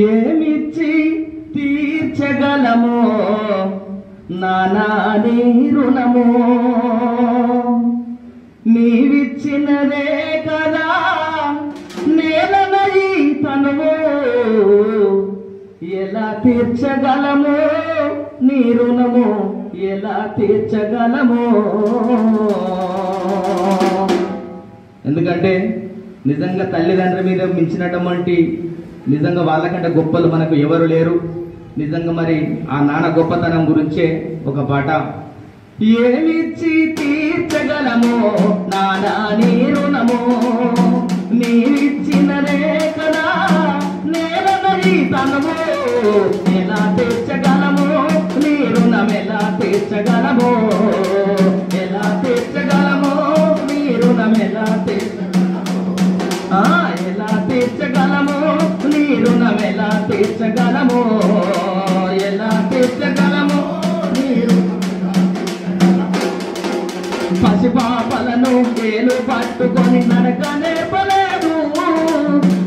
ఏమిచ్చి తీర్చగలమో నానా నీ రుణము నీవిచ్చినదే కదా నేలనై తనువు ఎలా తీర్చగలమో నీ రుణము ఎలా తీర్చగలమో. ఎందుకంటే నిజంగా తల్లిదండ్రుల మీద మించినటువంటి నిజంగా వాళ్ళకంటే గొప్పలు మనకు ఎవరు లేరు. నిజంగా మరి ఆ నాన్న గొప్పతనం గురించే ఒక పాట. ఏమిచ్చి తీర్చగలమో నానా నీ రుణము నీవిచ్చినదే కదా నేలనై తనువు ఎలా తీర్చగలమో నీ రుణం ఎలా తీర్చగలమో ఎలా తీర్చగలమో నీ రుణం ఎలా ఎలా తీర్చగలమో నీ రుణం ఎలా తీర్చగలమో ఎలా తీర్చగలమో నీ పసిపాపలను ఏలు పట్టుకొని నడక నేర్పలేదు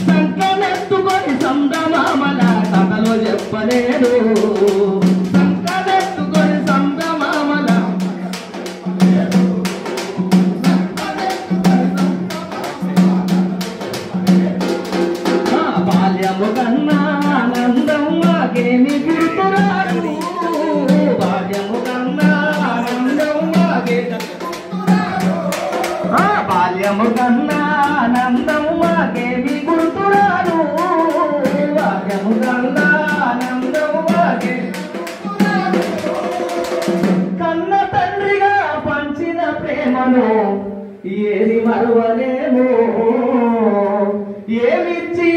సంకనెత్తుకొని సందమామల కథలో చెప్పలేదు సంకనెత్తుకొని సందమామల బాల్యము కన్నా ఆనందం మాకేమి గుర్తురాదు బాల్యము కన్నా ఆనందం మాకే బాల్యము కన్నా ఆనందం మాకేమి గుర్తురాదు బాల్యము కన్నా ఆనందం మాకే కన్న తండ్రిగా పంచిన ప్రేమను ఏది మరువలేము ఏమిచ్చి